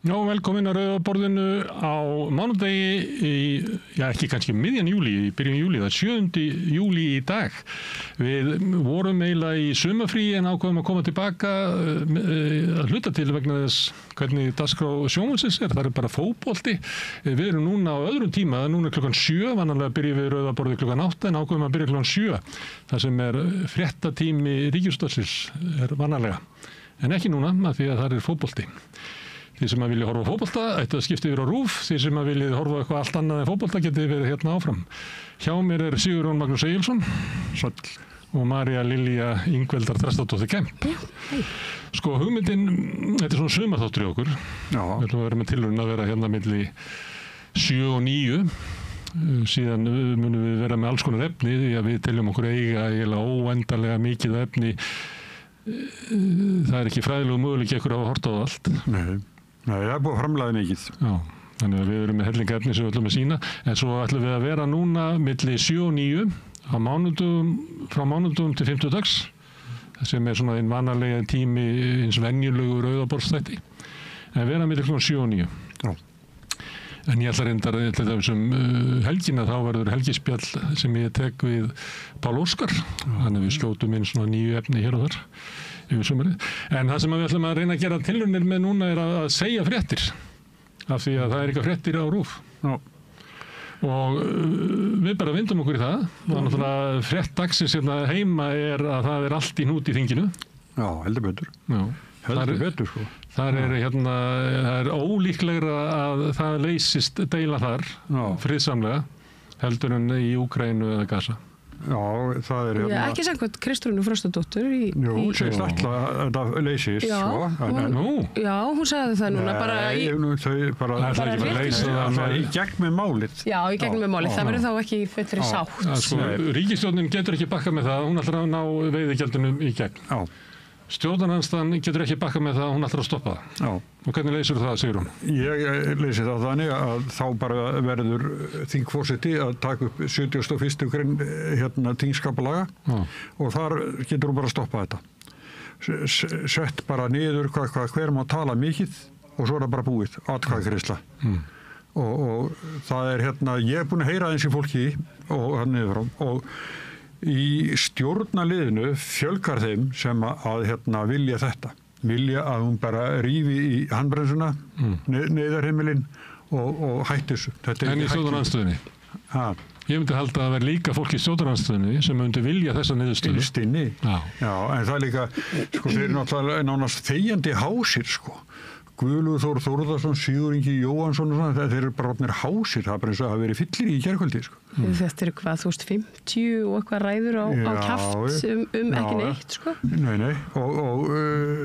Já, velkomin að Rauða á mánudegi ekki kannski miðjan júlí, í byrjun júlí, það 7. júlí í dag. Við vorum eiginlega í sumarfríi en ákveðum að koma tilbaka að hluta til vegna þess hvernig dagskrá sjónvarpsins það bara fótbolti. Við erum núna á öðrum tíma, núna klukkan 7, vanalega byrjum við Rauða klukkan 8 en ákveðum að byrja klukkan 7. Það sem fréttatími Ríkisútvarpsins vanalega. En ekki núna, af því að það fótbolti. Þið sem að vilja horfa á fótbolta, ætti að skipta yfir á RÚV. Þið sem að vilja horfa eitthvað allt annað en fótbolta getið verið hérna áfram. Hjá mér Sigurjón Magnús Egilsson og María Lilja Ingveldar Þrastardóttir Kemp. Sko hugmyndin, þetta svona sumarþáttur í okkur. Já. Við ætlum að vera með tilraun að vera hérna milli 7 og 9. Síðan munum við vera með alls konar efni því að við teljum okkur eiga óendanlega mikið efni. Það ekki fræðilegu möguleiki ykkur að horta á allt. Nei, það búið framlega mikið. Já, þannig að við erum með hellinga efni sem við ætlum að sína. En svo ætlum við að vera núna milli 7 og 9 á mánudum, frá mánudum til 50 dags. Sem svona einn vanalega tími eins venjulegu Rauðaborðsþætti. En vera milli 7 og 9. Já. En ég ætla reyndar til þessum helgina þá verður helgispjall sem ég tek við Pál Óskar. Þannig að við skjótum inn svona 9 efni hér og þar. Yfir sumarið. En það sem við ætlum að reyna að gera tilraunir með núna að segja fréttir af því að það eitthvað fréttir á RÚV. Já. Og við bara vindum okkur í það. Og náttúrulega frétt dagsins hérna heima að það allt í hnút í þinginu. Já, heldur betur. Já. Heldur betur sko. Það er ólíklegra að það leysist deila þar friðsamlega heldur en í Úkraínu eða Gaza. Já, það er Já, ekki samkvæmt Kristrúnu Frostadóttur Jú, segist alltaf að þetta leysist Já, hún sagði það núna bara í gegn með málið. Já, í gegn með málið, það verður þá ekki í fullri sátt. Ríkisstjórnin getur ekki bakkað með það, hún ætlar að ná veiðigjaldinu í gegn. Já. Stjórnarandstaðan getur ekki bakkað með það, hún ætlar að stoppa það. Já. Og hvernig leysir það, Sigrún? Ég leysi það þannig að þá bara verður þingforseti að taka upp 71. grein þingskapalaga og þar getur hún bara að stoppa þetta. Sett bara niður hver má tala mikið og svo er það bara búið, atkvæðagreiðsla. Og það er ég er búin að heyra eins í fólki og hann niður frá og í stjórnarliðinu fjölgar þeim sem að vilja þetta. Vilja að hún bara rífi í handbremsuna, neyðarheimilinn og hætti þessu. En í stjórnarandstöðunni? Ég myndi halda að það væri líka fólk í stjórnarandstöðunni sem myndi vilja þessa niðurstöðu. Innst inni. Já, en það er líka, þeir eru náttúrulega nánast þegjandi hásir, Guðlaugur Þór Þórðarson, Sigurður Ingi Jóhannsson og svona, þeir eru bara orðnir hásir, það er bara eins og að verið fyllir í gærkvöldi, Þetta eru hvað, 50 og eitthvað ræður á kjaft ekki neitt, Nei, og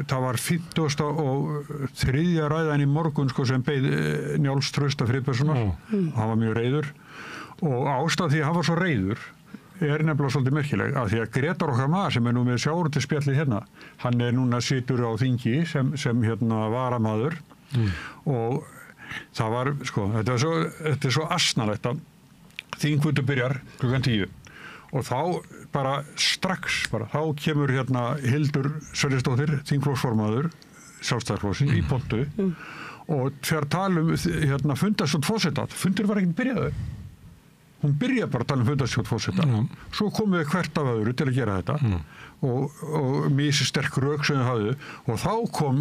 það var 50. og 3. ræðan í morgun, sem beið Njáls Trausta Friðbergssonar, hann var mjög reiður og ástæð því að hann var svo reiður er nefnilega svolítið merkileg af því að Grétar okkar maður sem nú með sjávarútvegsspjallið hérna, hann núna situr á þingi sem varamaður og það var, þetta er svo asnalegt að þingfundur byrjar klukkan 10 og þá bara strax þá kemur Hildur Sverrisdóttir, þingflokksformaður Sjálfstæðisflokksins í pontu og þegar talum fundarstjórn forseta, fundur var ekkert byrjaður. Hún byrjaði bara að tala fundarstjórn forseta. Svo komum við hvert af öðru til að gera þetta og misi sterk rök sem þau hafðu og þá kom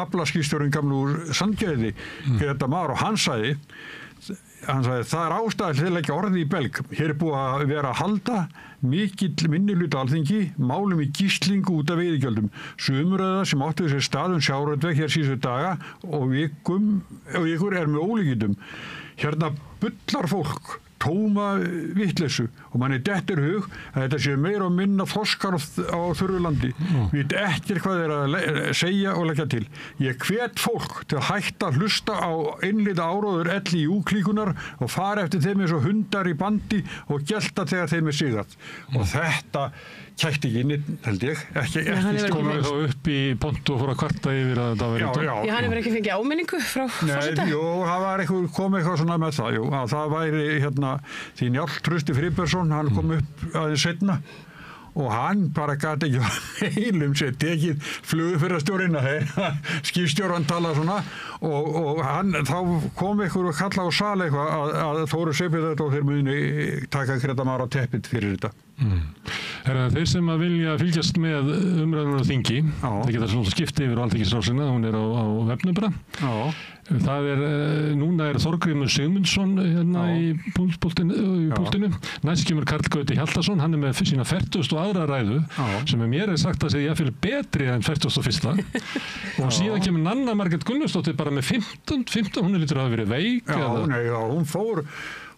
aflaskýrstjórinn gamlu úr Sandgerði, Grétar Mar og hann sagði það er ástæða til að leggja orði í belg. Hér er búið að vera að halda mikill minnihluta Alþingi málum í gíslingu út af veiðigjöldum. Sumröða sem áttu sér staðum sjávarútveg hér síðustu daga og vikur er með ólíkindum. Bullar fólk tóma vitleysu og manni dettur hug að þetta sé meira og minna þorskar á þurru landi. Við veit ekki hvað þeir að segja og leggja til. Ég hvet fólk til að hætta að hlusta á einlita áróður LÍU-klíkunar og fara eftir þeim eins og hundar í bandi og gelta þegar þeim er sigrat. Og þetta kætti ekki inn, held ég. Ekki komið þá upp í pontu og fór að kvarta yfir að það verið. Já, hann hefur ekki fengið áminningu frá forseta? Jú, það var komið eitthvað svona með það, að það væri því Njáll Trausti Friðbergsson, hann kom upp aðeins seinna og hann bara gæti ekki heilum sér tekið flugumferðarstjórinn skipstjóran tala svona og þá kom ykkur og kalla á sal eitthvað að Þóru Seipið þetta og þeir muni taka Greta Mar á teppið fyrir þetta. Þeir sem að vilja fylgjast með umræðunar á þingi, þeir geta svona skipti yfir á Alþingisrásina, hún á vefnum bara. Það núna Þorgrímur Sigmundsson hérna í púltinu. Næst kemur Karl Gauti Hjaltason, hann með sína 42. ræðu sem mér sagt að segja jafnvel betri en 41. Og síðan kemur Nanna Margrét Gunnarsdóttir bara með 15, hún lítur að hafa verið veik.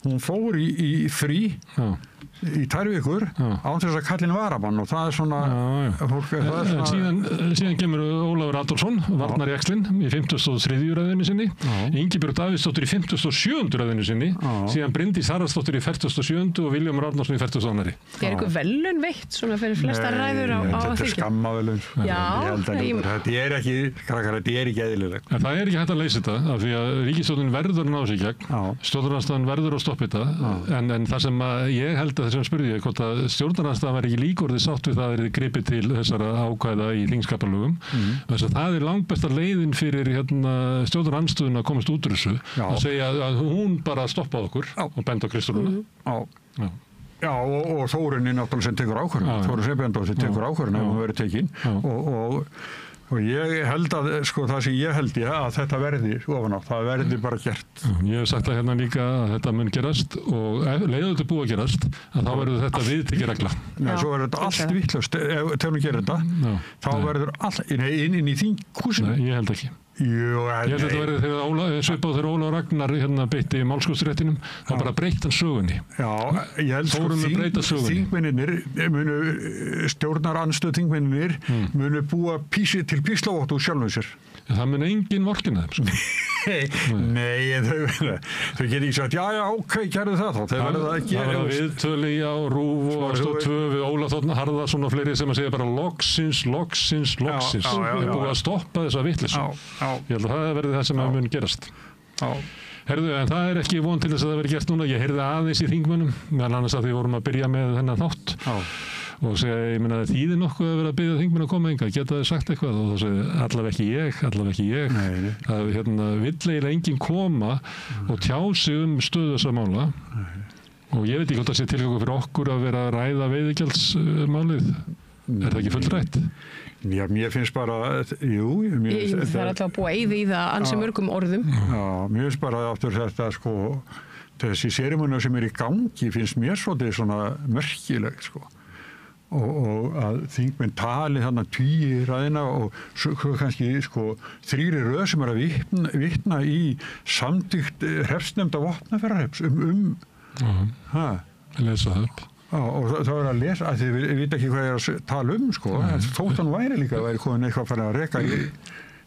Hún fór í frí í 2 vikur án þess að kallin varamann og það svona fólk síðan kemur Ólafur Adolfsson varnarjakslinn í 53. ræðinu sinni Ingibjörg Davíðsdóttir í 57. ræðinu sinni síðan Bryndís Haraldsdóttir í 47. og Vilhjálmur Árnason í 42. Er eitthvað velun veitt svona fyrir flesta ræður á þetta þingi? Skammavelun þetta er ekki eðlilegt. Það er ekki hægt að leysa þetta af því að ríkisstjórnin verður að ná sig í gegn stjórnarandstaðan verður að stoppa þetta en það sem ég held að þessum spurði ég hvort að stjórnarandstaðan var ekki líkorðið sátt við það að gripið til þessara ákvæða í þingskapalögum þess að það er langbesta leiðin fyrir stjórnarandstöðuna að komast út úr þessu að segja að hún bara stoppaði okkur og benda á Kristrúnu. Já, og Þórunni náttúrulega sem tekur ákvörðun, Þórunn Sveinbjarnardóttir tekur ákvörðun ef hún verið tekin og ég held að, það sem ég held að þetta verði ofan á, það verði bara gert. Ég hef sagt það hérna líka að þetta mun gerast og leiðu þetta búið að gerast, að þá verður þetta viðtekið regla. Nei, svo verður þetta allt vitlaust, ef hún gerir þetta, þá verður allt inn í þinghúsinu. Nei, ég held ekki. Ég held að þetta verði þegar Ólafur Ragnar beitti málskostréttinum, þá bara breytt hann sögunni. Já, ég held þingmennir munu, stjórnarandstöð þingmennir munu búa til píslávott úr sjálfum sér. Það mun engin vorkina þeim. Nei, þau geta ekki sagt, já, ok, gerðu það þá. Það var viðtöli á RÚV og stóð 2 við Óla Þ. Harðarson og fleiri sem að segja bara loksins. Það er búið að stoppa þessa vitleysu. Ég held að það verði það sem mun gerast. Herðu, en það er ekki von til þess að það verði gert núna. Ég heyrði aðeins í þingmönnum, meðal annars að við vorum að byrja með þennan þátt. Og segja, ég meina, þýðir nokkuð að vera að biðja þingmenn að koma hingað, geta þið sagt eitthvað og þá segja, allavega ekki ég það vill eiginlega enginn koma og tjá sig stöðu þessa mála og ég veit ekki hvort það sé tilgangur fyrir okkur að vera að ræða veiðigjaldsmálið er það ekki fullrætt? Já, mér finnst bara það er alltaf að búa eyði í það ansi mörgum orðum. Já, mér finnst bara aftur þetta þessi sérimónia sem í gangi finnst mér svolítið svona merkilegt og að þingmenn tali þarna 10 ræðina og kannski 3 röð sem að vitna í samþykkt hreppsnefnda vopnaferðarhrepps lesa það upp. Og það er að lesa, að þið vita ekki hvað ég er að tala en þótt hann væri líka væri komin eitthvað að fara að reka í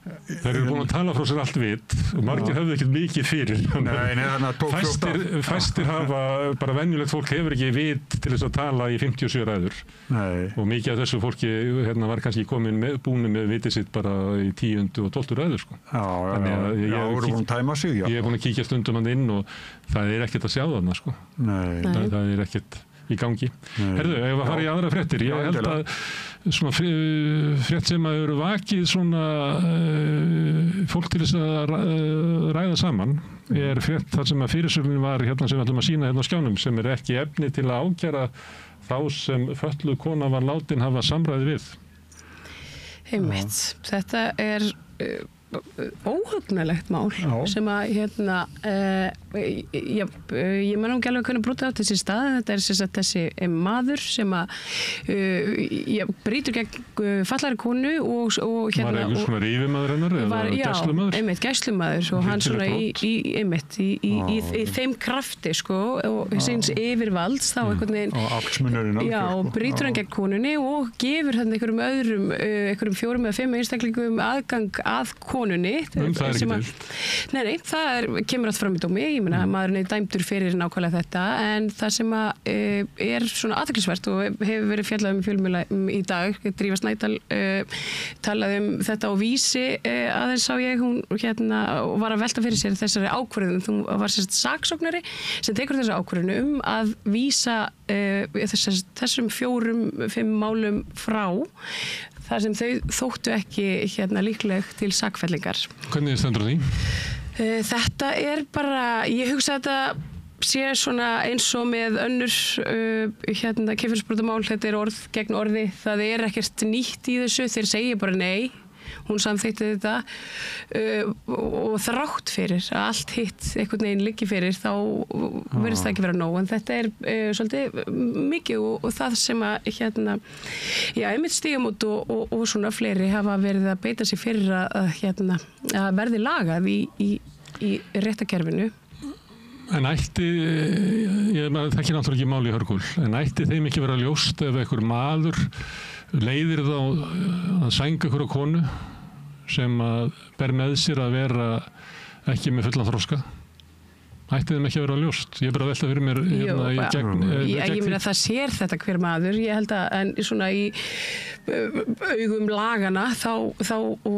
Þeir eru búin að tala frá sér allt vit og margir höfðu ekkert mikið fyrir. Fæstir hafa, bara venjulegt fólk hefur ekki vit til þess að tala í 57 ræður. Og mikið af þessu fólki var kannski búin með vitið sitt bara í 10. og 12. ræður. Ég er búin að kíkja stundum hann inn og það er ekkert að sjá þarna. Það er ekkert í gangi. Herðu, ef að fara í aðra fréttir, ég held að svona frétt sem að eru vakið svona fólk til þess að ræða saman er frétt þar sem að fyrirsögnin var hérna sem við ætlum að sýna hérna á skjánum sem er ekki efni til að ákæra þá sem fötluð kona var látin hafa samræði við. Einmitt. Þetta er óhugnalegt mál sem að ég man ekki alveg hvernig brúta á þessi stað en þetta er þessi maður sem að brýtur gegn fallari konu og var einhvers konar yfirmaður hennar eða gæslumaður? Já, gæslumaður og hann svona í þeim krafti og síns yfirvalds þá einhvern veginn og aftsmunurinn og brýtur hann gegn konunni og gefur hann einhverjum 4 eða 5 einstaklingum aðgang að konunni konunni. Það er ekki deilt. Nei, það kemur allt fram í dómi, ég meina maðurinn er dæmdur fyrir nákvæmlega þetta, en það sem er svona athyglisvert og hefur verið fjallað í fjölmiðla í dag, Drífa Snædal talaði þetta á Vísi aðeins sá ég, hún og var að velta fyrir sér þessari ákvörðun, þú var sérst saksóknari sem tekur þessa ákvörðun að vísa þessum 4-5 málum frá þar sem þau þóttu ekki líkleg til sakfellingar. Hvernig stendur því? Þetta er bara, ég hugsa að þetta sé svona eins og með önnur kynferðisbrotamál, þetta er orð gegn orði, það er ekkert nýtt í þessu, þeir segja bara nei, hún samþykkti þetta og þrátt fyrir að allt hitt einhvern veginn liggi fyrir þá verðist það ekki vera nóg, en þetta er svolítið mikið og það sem að einmitt Stígamót og svona fleiri hafa verið að beita sig fyrir að verði lagað í réttarkerfinu. En ætti, það ekki náttúrulega ekki máli í Hörgúl, en ætti þeim ekki vera ljóst ef einhver maður leiðir þá að sænga ykkur á konu sem að ber með sér að vera ekki með fullan þroska? Ætti þeim ekki að vera ljóst? Ég er bara að velta fyrir mér ég meina það sér þetta hver maður, ég held að en svona í augum lagana þá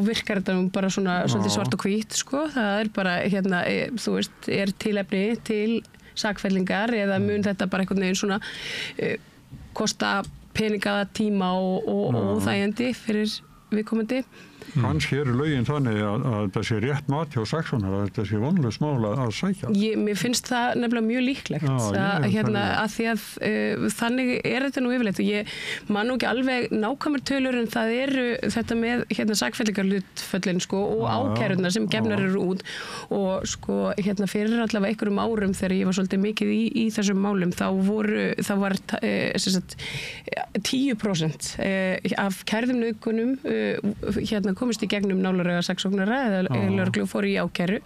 virkar þetta bara svona svolítið svart og hvít, sko, það er bara þú veist, er tilefni til sakfellingar eða mun þetta bara einhvern veginn svona kosta peningaða tíma og þægjandi fyrir viðkomandi. Kannski eru lögin þannig að þetta sé rétt mat hjá saksóknara, að þetta sé vonlaust mál að sækja. Mér finnst það nefnilega mjög líklegt að því að þannig er þetta nú yfirleitt og ég man nú ekki alveg nákvæmur tölur en það eru þetta með sakfellingarhlutföllin sko og ákærurnar sem gefnar eru út og sko fyrir allavega einhverjum árum þegar ég var svolítið mikið í þessum málum þá var 10% af kærðum nauðgunum komist í gegnum nálarauga saksóknara eða lögreglu fór í ákæru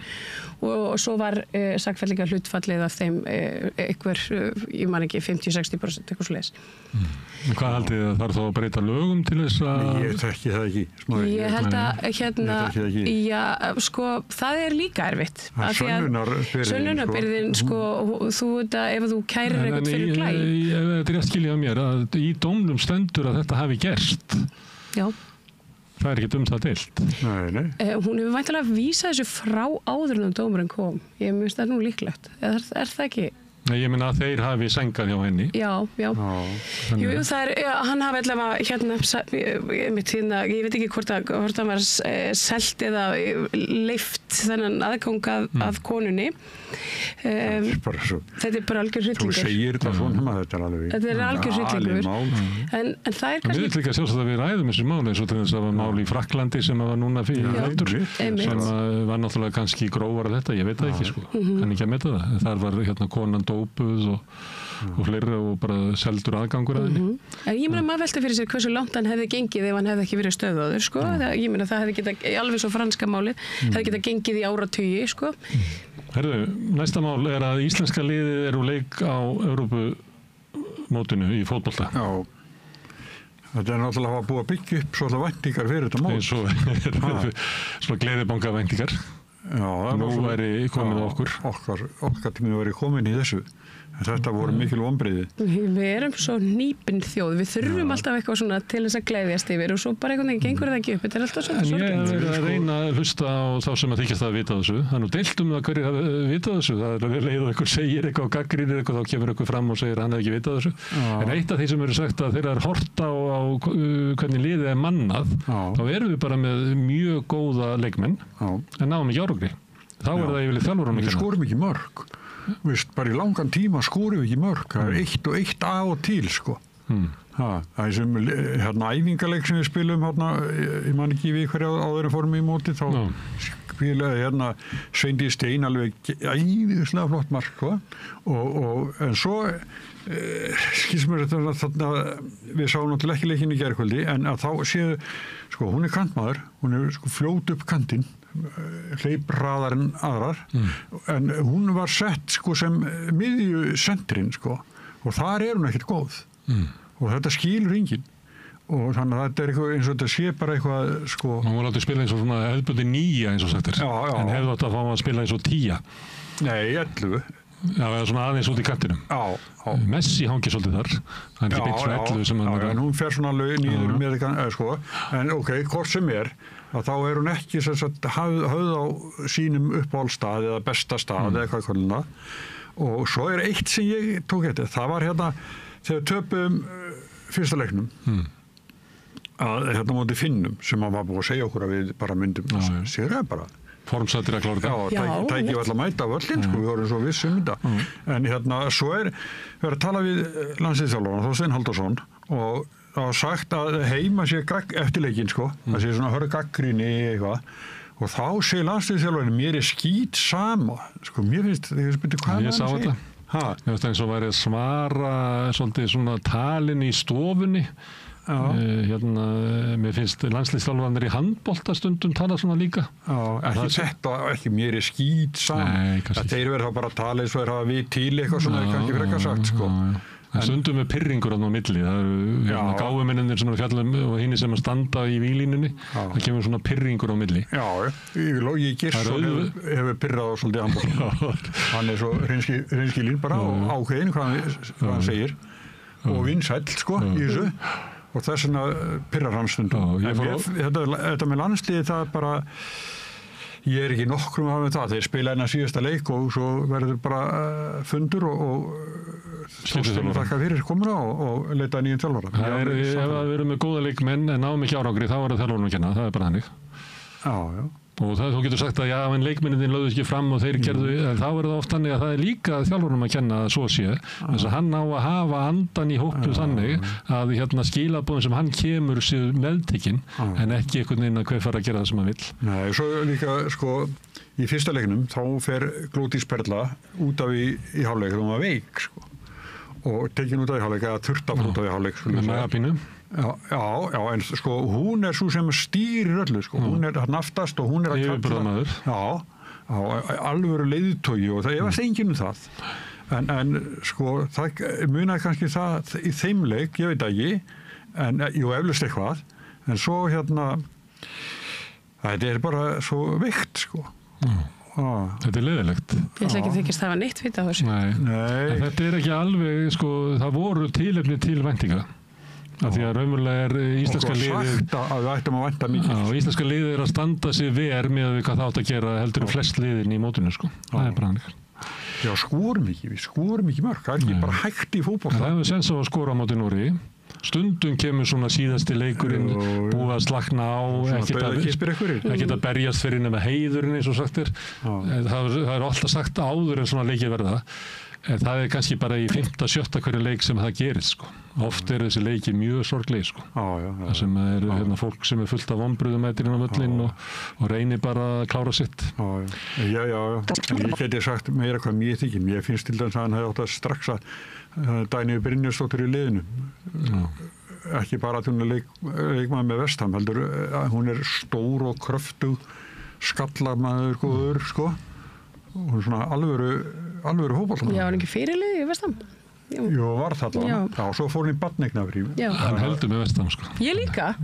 og svo var sakfellingar hlutfallið af þeim einhver, ég man ekki, 50-60% eitthvað svoleiðis. Hvað haldið þið þarf þá að breyta lögum til þess að... Ég þekki það ekki. Ég held að já, sko, það er líka erfitt. Sönnunarbyrðin, sko, þú veit að ef þú kærir eitthvað fyrir glæp. Þetta er rétt skiljað mér að í dómnum stendur að þetta hafi gerst. Já. Það er ekki það deilt. Nei. Hún hefur væntanlega vísað þessu frá áður en dómurinn kom. Ég myndist það nú líklegt. Er það ekki? Nei, ég meina að þeir hafi sængað hjá henni. Já. Jú, það hann hafi allavega ég veit ekki hvort hann var selt eða leyft þennan aðgang að konunni. Þetta er bara algjör hryllingur. Þú segir þetta svona, þetta er algjör hryllingur. En það er kannski... Mér vil líka sjálfsagt að við ræðum þessi máli eins og til þess að var mál í Frakklandi sem var núna fyrir heldur sem var náttúrulega kannski grófara þetta, ég veit það ekki sko, kann ekki að meta það. Þar var konan dópuð og fleiri og bara seldur aðgangur að henni. En ég meina maður velta fyrir sér hversu langt hann hefði gengið ef hann hefði ekki verið stöðvaður sko. Ég meina það hefði getað, alveg svo franska málið, hefði getað gengið í áratugi sko. Herðu, næsta mál er að íslenska liðið er úr leik á Evrópumótinu í fótbolta. Já. Þetta er náttúrulega að búa að byggja upp svona væntingar fyrir þetta mót. Svona gleðibanga væntingar. Já, nú væri komið okkur. Okkar tíminu væri komin í þessu. Þetta voru mikil vonbrigði. Við erum svo nýpin þjóð. Við þurfum alltaf eitthvað svona til þess að gleðjast yfir og svo bara einhvern veginn gengur það ekki upp. Þetta er alltaf svona sorglega. En ég hef verið að reyna að hlusta á þá sem að þykjast að vita þessu. Það er nú deilt það hverju hafa vitað þessu. Það er leið að einhver segir eitthvað og gagnrýnir eitthvað þá kemur einhver fram og segir að hann hefði ekki vitað þessu. En eitt af því sem eru sagt að þeirra er hort á hvernig liðið er mannað, þá erum við bara með mjög góða leikmenn en náum ekki árangri. Þá er það yfirleitt þjálfurum ekki. Við skorum ekki mörg. Bara í langan tíma skorum við ekki mörg. Það er eitt og eitt af og til sko. Það er sem æfingaleik sem við spilum ég man ekki við hverja áður en fórum í móti þá spilaði Sveindi Stein alveg æðislega flott mark sko. En svo skilst mér þetta við sáum náttúrulega ekki leikinn í gærkvöldi en að þá séu sko hún er kantmaður, hún er sko fljót upp kantinn hleypraðar en aðrar en hún var sett sko sem miðju sentrin sko og þar er hún ekkert góð og þetta skilur enginn og þannig að þetta eitthvað eins og þetta sé bara eitthvað sko. Hún var látið spila eins og svona hefðbundi 9 eins og sagt er. Já. En hefði átt að fá að spila eins og 10. Nei, 11. Já, eða svona aðeins út í kantinum. Já. Messi hangi svolítið þar. Það er ekki beint svo 11 sem hann en hún fer svona niður með sko. En hvort sem að þá hún ekki höfð á sínum uppáhaldstað eða besta stað eða eitthvað kollina. Og svo eitt sem ég tók eftir. Það var hérna þegar töpum fyrsta leiknum að móti Finnum sem hann var búið að segja okkur að við bara myndum sigra bara. Formsættir að klára þetta. Já, tæki var alltaf að mæta á völlin, sko, við vorum svo viss þetta. En svo við að tala við landsliðsþjálfarana, Þorsteinn Halldórsson, og það var sagt að heima sé eftir leikinn, sko, það sé svona hörð gagnrýni eitthvað, og þá segir landsliðsþjálfarinn, mér skít sama, sko, mér finnst, ég spyrir hvað ég sá þetta. Ég veist eins og væri að svara svolítið svona talin í stofunni. Mér finnst landsliðsþjálfarnir í handbolta stundum tala svona líka. Ekki mér skít saman. Þeir verða bara að tala eins og hafa við til eitthvað svona ekki frekar sagt sko. En stundum pilringur á milli. Það eru gáfumennir sem fjallum og hinn sem að standa í vílínunni. Það kemur svona pilringur á milli. Logi Geirsson hefur pirrað á svolítið handbolta. Hann svo hreinskilinn bara og ákveðin hvað hann segir og vinsæll sko í þessu. Og þess vegna pirrar hann stundum. Þetta með landsliði það bara, ég ekki nokkrum að hafa það. Þeir spila síðasta leik og svo verður bara fundur og Þorsteinn þakka fyrir komuna og leita nýjum þjálfara. Ef það verður með góða leikmenn en náum ekki árangri þá er það þjálfarnum að kenna, það er bara hannig. Já. Og þú getur sagt að en leikmennin lögðu ekki fram og þeir gerðu, en þá er það oft þannig að það er líka þjálfarnum að kenna að svo sé. Þess að hann á að hafa andan í hópnum þannig að skilaboðin sem hann kemur séu meðtekinn en ekki einhvern veginn að hver fara að gera það sem hann vill. Nei, svo líka sko í fyrsta leiknum þá fer Glódís Perla út af í hálfleik, hún var veik sko. Og tekin út af í hálfleik eða þurft að út af í hálfleik. Með magapínu. Já, en sko hún svo sem stýrir öllu sko, hún naftast og hún að kalla. Alvöru leiðtogi og það efast enginn það. En sko það munar kannski það í þeim leik, ég veit ekki, en eflaust eitthvað, en svo þetta er bara svo veikt sko. Þetta er leiðilegt. Ég ætla ekki að þykist hafa neitt vita á þessu. Nei. En þetta er ekki alveg, sko, það voru tilefni til væntinga. Af því að raunverulega íslenska liðið... Og sagt að við ættum að vænta mikið. Íslenska liðið að standa sig verð með hvað það átt að gera heldur flest liðin í mótinu, sko. Það er bara hannig. Já, við skorum ekki mörg. Það er ekki bara hægt í fótbolta. Það hefur sens á að skora á móti Noregi. Stundum kemur svona síðasti leikurinn búið að slakna á, ekkert að berjast fyrir nema heiðurinn eins og sagt er. Það er alltaf sagt áður en svona leikið verða. En það er kannski bara í 5.-7. hverju leik sem það gerist sko. Oft þessi leiki mjög sorglegir sko. Það sem fólk sem fullt af vonbrigðum inn á völlinn og reynir bara að klára sitt. Já. En ég geti sagt meira hvað mér þykir. Mér finnst til dæmis að hann hefði átt að strax að Dagný Brynjarsdóttir í liðinu. Ekki bara að hún er leikmaður með Vestham, heldur hún er stór og kröftug, skallamaður góður sko. Og svona alvöru fótboltamaður. Já, var ekki fyrirlið í Vestham? Jú, var það alveg. Já, svo fór hann í barneignafrí. Hann heldur með Vestham, sko. Ég líka.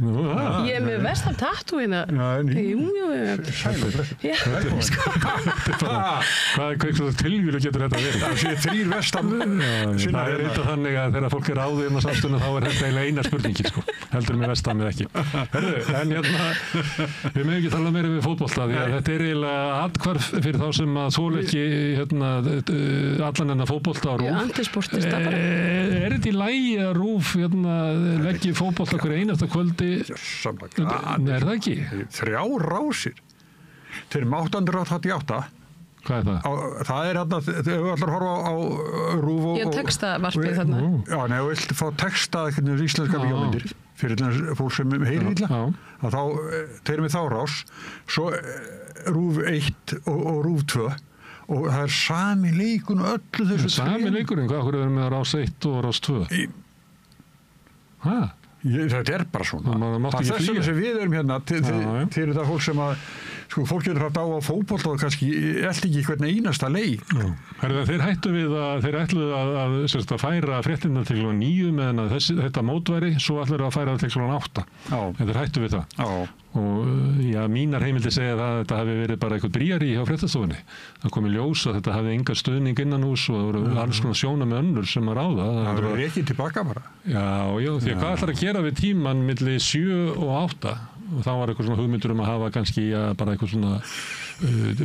Ég er með Vestham tattoo hérna. Jú. Hvað tilvílu getur þetta verið? Það sé 3 Vestham. Það er eitthvað þannig að þegar fólk er áður á samstunum þá er þetta eiginlega eina spurningin, sko. Heldur með Vestham eða ekki. En við meðum ekki tala meira við fótbolta því að þetta er eiginlega athvarf fyrir þá sem að þola ekki allan enna fótbolta á RÚV. Er þetta í lagi að RÚV leggji fótbolta hverju einasta kvöldi? Er það ekki? 3 rásir. Þeir eru 888. Hvað er það? Það er þegar við ætlum að horfa á RÚV og... Já, textavarpið þarna. Já, nei, og vilt fá texta íslenska bíómyndir fyrir fólk sem heyrir illa. Þá þeir með þá rás. Svo RÚV 1 og RÚV 2. Og það er sami leikun og öllu þessu sami leikurinn, hvað er með rás 1 og rás 2? Þetta er bara svona það er þess að við erum hérna til þetta fólk sem að sko, fólk getur haft á fótbolta og kannski ekki hvernig einasta leik. Þeir hættu við þeir ætluðu að færa fréttina til 9 meðan að þetta mótværi, svo ætluðu að færa það til 8. En þeir hættu við það. Og mínar heimildir segja að þetta hafi verið bara eitthvað bríari hjá fréttastofunni. Það kom í ljós að þetta hafi enga stuðning innan hús og það voru alls konar sjóna með önnur sem að ráða. Það voru ekki tilbaka bara. Já, því að hvað ætlar að gera við tíman milli 7 og 8? Og þá var eitthvað svona hugmyndur að hafa kannski bara eitthvað svona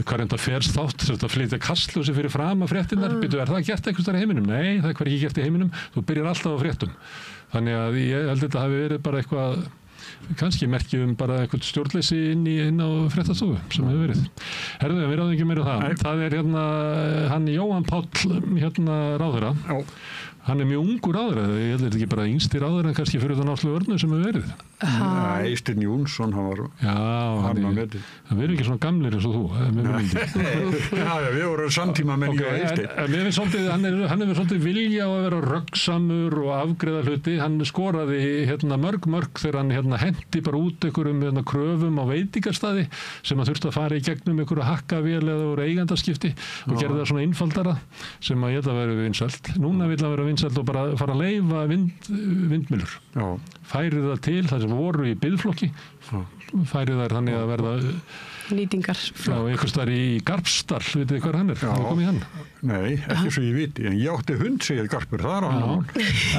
current affairs þátt, að flytja kastljósi fyrir fram að fréttinnar. Er það gert einhvers staðar í heiminum? Nei, það er ekki gert í heiminum. Þú byrjar alltaf á fréttum. Þannig að ég held þetta hafi verið bara eitthvað kannski merkjum bara eitthvað stjórnleysi inn á fréttastofu sem hefur verið. Herðu, við ráðum ekki meira það. Nei. Það er hann Jóhann Páll ráðherra. Hann er mjög ungur ráðherra. Ég held ekki bara yngsti ráðherra en kannski fyrir þann Áslaug Örnu sem hefur verið. Eystinn Jónsson, hann var hann á metið. Það verður ekki svona gamlir eins og þú. Við vorum samtíma menn og Eystinn. Hann hefur svolítið vilja á að vera röggsamur og afgreiða hluti. Hann skoraði mörg þegar hann hendi bara út einhverjum kröfum á veitingarstaði sem að þurfti að fara í gegnum einhverju hakkavél eða voru eigendaskipti og gerði það svona einfaldara sem að ég held að vera vinsælt. Núna vill að vera vinsælt og bara fara að leyfa vindmyllur. Færi það til þar sem voru í biðflokki, færi þær þannig að verða nýtingar. Já, einhvers þar í Garpsdal, vitið þið hvað hann er? Það kom í hann. Nei, ekki svo ég viti, en ég átti hund, segir Garpur, það á hann.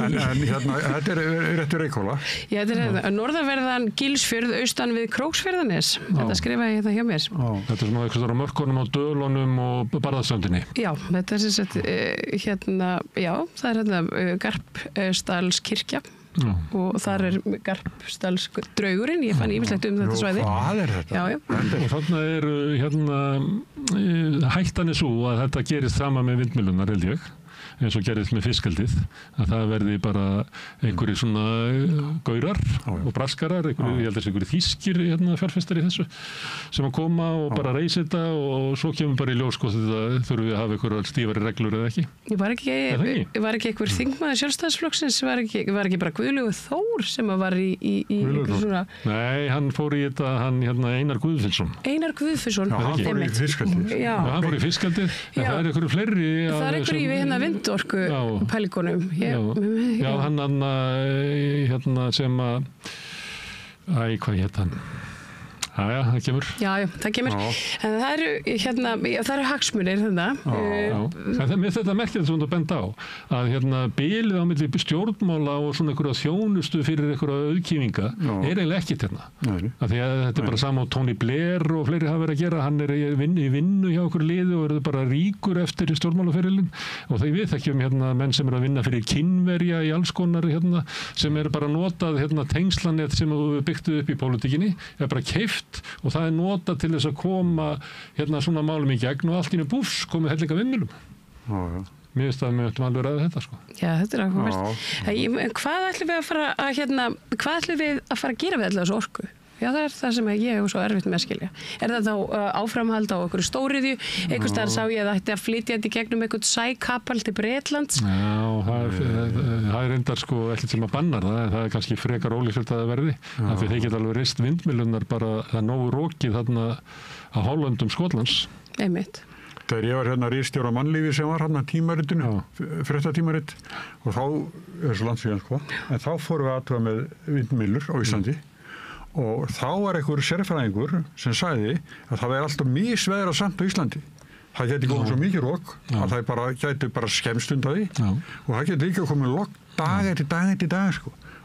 En þetta er réttur Reykjóla. Já, þetta er norðanverðan Gilsfjörð, austan við Króksfjörðanes. Þetta skrifaði ég hjá mér. Þetta er svona einhvers þar á mörkunum á Dölunum og Barðaströndinni. Já, þetta er sem sagt, það er Garpsdalskirkja. Og þar er Garpsdalsdraugurinn, ég fann ýmislegt þetta svæði. Hvað er þetta? Já. Og þarna hættan er svo að þetta gerist sama með vindmyllunar, held ég, eins og gerist með fiskaldið, að það verði bara einhverjir svona gaurar og braskarar, ég held að einhverjir þýskir fjárfestar í þessu, sem að koma og bara reysa þetta og svo kemur bara í ljós hvort þetta þurfum við að hafa einhverjar stífari reglur eða ekki. Var ekki einhver þingmaður Sjálfstæðisflokksins, var ekki bara Guðlaugur Þór sem var í einhver svona... Nei, hann fór í þetta, Einar Guðfinnsson. Einar Guðfinnsson. Hann fór í fiskaldið. Já, hann fór í fiskaldið, en það er einhverju fleiri... Það er einhverju í vindorku pælingunum. Já, hann sem að hvað hét hann? Já, það kemur. Já, það kemur. En það eru hagsmunir Með þetta merkir þetta að benda á að bilið á milli stjórnmála og svona einhverja þjónustu fyrir einhverja auðkýfinga er eiginlega ekkert Af því að þetta er bara sama á Tony Blair og fleiri hafa verið að gera. Hann er í vinnu hjá okkur liði og verður bara ríkur eftir stjórnmálaferilinn og þegar við þekkjum menn sem eru að vinna fyrir kynverja í alls konar sem eru bara notað tengslanet sem byggtu upp í pólitíkinni er bara keypt og það er notað til þess að koma svona málum í gegn og allt í einu búfs komið hellinga vindmyllum. Mér finnst að við möttum alveg ræða þetta Já, þetta er áhugavert. Hvað ætlum við að fara að gera við allar þessu orku? Já, það er það sem ég hef svo erfitt með að skilja. Er það þá áframhald á einhverju stóriðju? Einhvers staðar sá ég að það ætti að flytja þetta í gegnum einhvern sækapal til Bretlands? Já, það er reyndar ekkert sem að banna það, en það er kannski frekar ólíklegt að það verði. Af því þeir geta alveg reist vindmyllunar bara það nógu rokið þarna á hálöndum Skotlands. Einmitt. Þegar ég var ritstjóri á Mannlífi sem var tímaritinu, fréttatímarit, og þá er svo langt síðan en þá fórum við aðtuga með vindmyllur á Íslandi. Og þá var einhver sérfræðingur sem sagði að það væri alltaf misveðra samt á Íslandi. Það geti komið svo mikið rok að það geti bara skemmst undan því og það geti líka komið logg dag eftir dag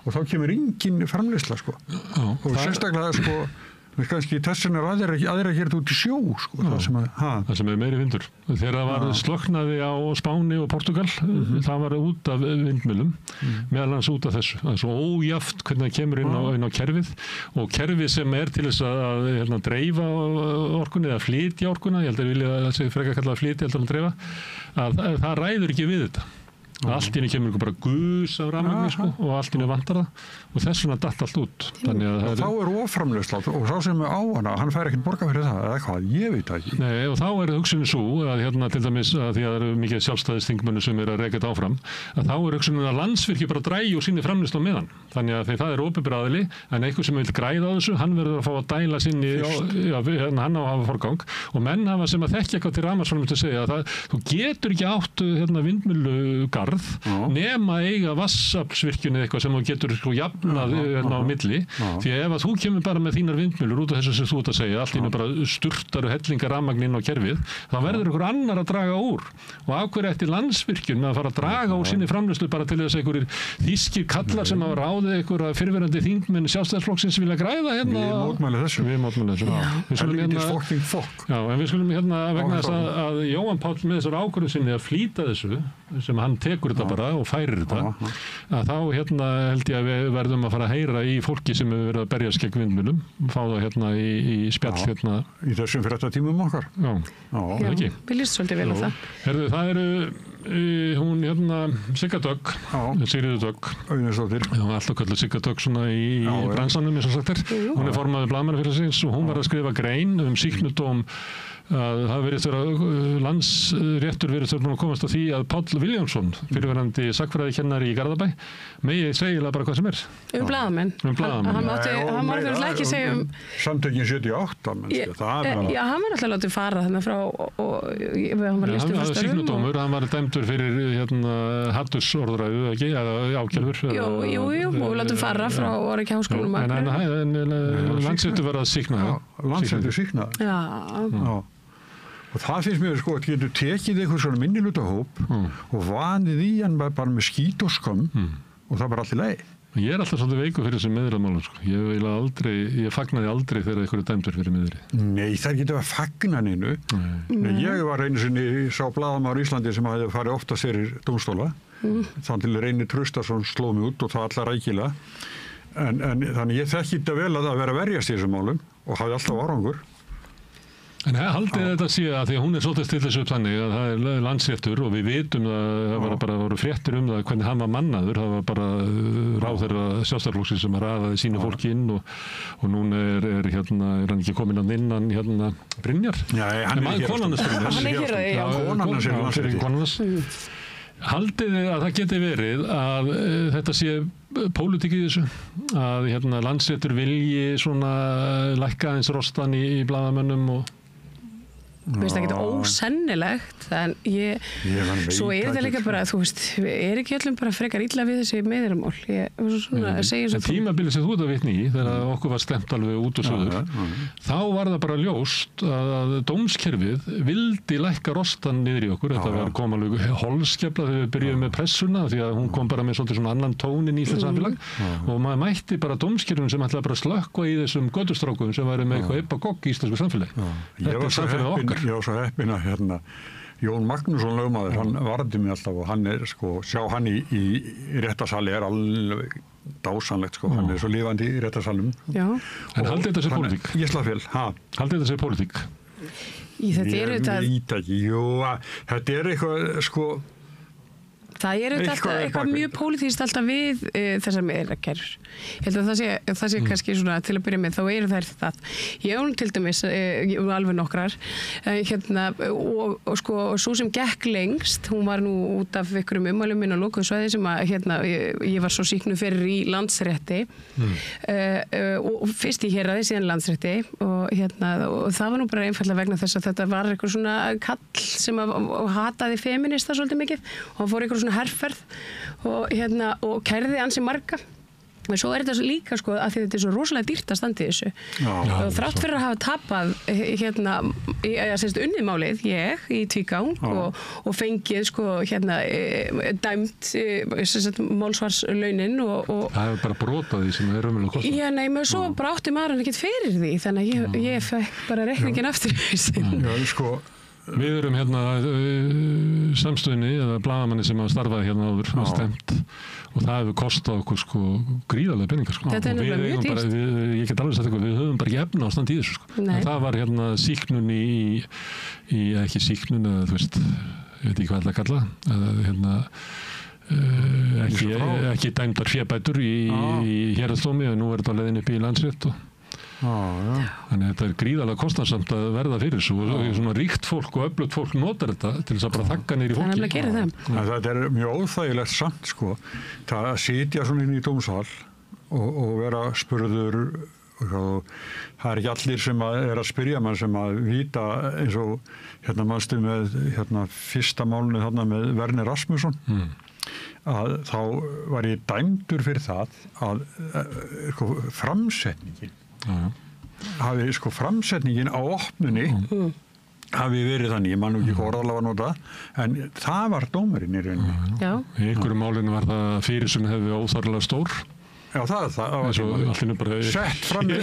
og þá kemur engin framleiðsla og sérstaklega kannski þessin aðra gerð út í sjó það sem er meiri vindur. Þegar það var slökknaði á Spáni og Portugal það var út af vindmyllum meðal annars út af þessu. Það er svo ójafnt hvernig það kemur inn á kerfið og kerfið sem er til þess að dreifa orkunni eða flytja orkuna, ég held að vilja að það sé frekar kallað að flytja heldur en dreifa, að það ræður ekki við þetta. Allt í henni kemur bara gus af rafmagni sko, og allt í henni vantar það og þess vegna datt allt út. Þannig að þá oframleiðsla og sá sem er á hana, hann fær ekkert borga fyrir það, eða hvað, ég veit það ekki. Nei, og þá hugsunin svo að hérna til dæmis að því að það eru mikið sjálfstæðisþingmenn sem eru að reka þetta áfram, að þá hugsunin að Landsvirkjun bara drægi úr sinni framleiðslu á meðan. Þannig að það er opinber aðili, en einhver sem vil græða á þessu, hann verður að fá að dæla sinni, hann á að hafa forgang og menn hafa sem að þekkja eitthvað til rafmagnsframleiðslu að segja að þú getur ekki átt vindmyllugarð nema eiga vassaflsvirkjun eða eitthvað sem þú getur jafnað á milli, því að ef að þú kemur bara með þínar vindmyllur út af þessu sem þú ert að segja, allt í einu bara sturtar og hellingar rafmagn inn á kerfið, þá verður ykkur annar að draga úr og af hverju ætti Landsvirkjun með að fara að draga úr sinni framleiðslu bara til þess að einhverjir þýskir kallar sem hafa ráðið einhverja fyrrverandi þingmenn Sjálfstæðisflokksins vilja græða hérna. Við mótmælum þessu. En við skulum hérna vegna þess að Jóhann Páll með þessar ákvörðun sinni að flýta þessu sem hann tekur þetta bara og færir þetta að þá hérna held ég að við verðum að fara að heyra í fólki sem hefur verið að berjast gegn vindmyllum, fá það hérna í spjall hérna. Í þessum fréttatímum okkar. Já, ekki. Við líst svolítið vel á það. Herðu, það eru hún hérna Sigga Dögg, Sigríður Dögg. Auðunisdóttir. Já, alltaf kallað Sigga Dögg svona í bransanum eins og sagt er. Hún er formaður Blaðamannafélagsins og hún var að skrifa grein sýknudóm að það virðist vera landsréttur virðist vera búin að komast að því að Páll Viljámsson, fyrirverandi sagnfræðikennari í Garðabæ, megi segja bara hvað sem er. Blaðamenn. Hann mátti ekki segja Samtökin 78, já, hann var alltaf látið fara þarna frá og hann var listur frá störfum. Sýknudómur, hann var dæmdur fyrir hattursorðræðu, ekki, eða ákjálfur. Jú, og látið fara frá og ekki háskólum. En Landsréttur var að sýkna það. Landsréttur sýkna það. Já. Og það finnst mér sko að getur tekið einhver svona minnihlutahóp og vanið í hann bara með skít og skömm og það bara allt í lagi. Ég er alltaf svolítið veikur fyrir þessum miðlamálum sko. Ég fagnaði aldrei þegar einhverju dæmdur fyrir miðri. Nei, það getur að fagna neinu. Ég var einu sinni sá blaðamaður í Íslandi sem hafði farið oftast fyrir dómstóla. Þann til Reynir Traustason sló mig út og það allar rækilega. En þannig ég þekki þetta vel að vera að verjast í þessum málum og hafði alltaf árangur. En haldið þetta sé að því að hún er svolítið stillis upp þannig að það er Landsréttur og við vitum það voru fréttir það hvernig hann var mannaður, það var bara ráðherra Sjálfstæðisflokksins sem raðaði sínu fólki inn og núna er hann ekki kominn að innan Brynjar? Já, hann er ekki konarnas. Haldið þið að það geti verið að þetta sé pólitík í þessu, að Landsréttur vilji svona lækka aðeins rostan í blaðamönnum og Mér finnst það ekki ósennilegt, en svo er þetta líka bara, þú veist, er ekki öllum bara frekar illa við þessi meðramál. Tímabilið sem þú ert að vitni í, þegar okkur var stemt alveg út og söður, þá var það bara ljóst að dómskerfið vildi lækka rostan niður í okkur. Þetta var kom alveg holskefla þegar við byrjuðum með pressuna, því að hún kom bara með svona annan tónin í Íslands samfélag og maður mætti bara dómskerfum sem ætlaði bara slökkva í þessum götustrákum sem væri með eitthvað ebagogg í íslensku samfélagi. Þetta er samfélagið okkar. Ég var svo heppinn að Jón Magnússon lögmaður, hann varði mig alltaf og hann er sjá hann í réttarsali er alveg dásanlegt hann er svo lifandi í réttarsalum. En haldið þetta sér pólitík? Ég slá fél, haldið þetta sér pólitík? Ég veit ekki, þetta er eitthvað Það er eitthvað mjög pólitískt alltaf við þessar meðrakærur. Ég held að það sé kannski svona til að byrja með, þá eru þær það. Ég hún til dæmis, alveg nokkrar, og svo sem gekk lengst, hún var nú út af einhverjum ummælum minn á lokuðu svæði sem að ég var svo sýknuð fyrir í Landsrétti og fyrst í héraði, síðan Landsrétti og það var nú bara einfaldlega vegna þess að þetta var eitthvað svona kall sem hataði feminista svolítið mikið og hann fór eitthvað svona herferð og kærði ansi marga. En svo er þetta líka að því þetta er svo rosalega dýrt að standa í þessu. Og þrátt fyrir að hafa tapað unnið málið í tvígang og fengið dæmt málsvarslaunin og það er bara brotað því sem er raunverulega kostnað. Já, nei, men svo bara átti maður ekkert fyrir því, þannig að ég fekk bara reikningin aftur í hausinn. Við erum samstöðinni eða blaðamanni sem hafa starfað áður stemt og það hefur kostað okkur gríðarlega peningar. Þetta er nefnilega mjög dýrt. Ég get alveg sagt eitthvað, við höfum bara ekki efna á stand í þessu. Það var sýknun ekki sýknun eða þú veist, ég veit ekki hvað það kalla, ekki dæmdar fébætur í héraðsdómi og nú er þetta leiðin upp í Landsrétt þannig að þetta er gríðarlega kostnaðsamt að verða fyrir þessu og svona ríkt fólk og öflugt fólk notar þetta til þess að bara þagga niður í fólki. Þetta er mjög óþægilegt samt sko, það að sitja svona inn í dómsal og vera spurður og það er ekki allir sem er að spyrja mann sem að vita eins og manstu með fyrsta málunni þarna með Werner Rasmussen að þá var ég dæmdur fyrir það að framsetningin hafi framsetningin á opnunni hafi verið þannig, ég man ekki hvað orðalega var nota en það var dómarinn í rauninni. Í einhverju málinu var það fyrir sem hefði óþarlega stór. Já, það var bara sett fram með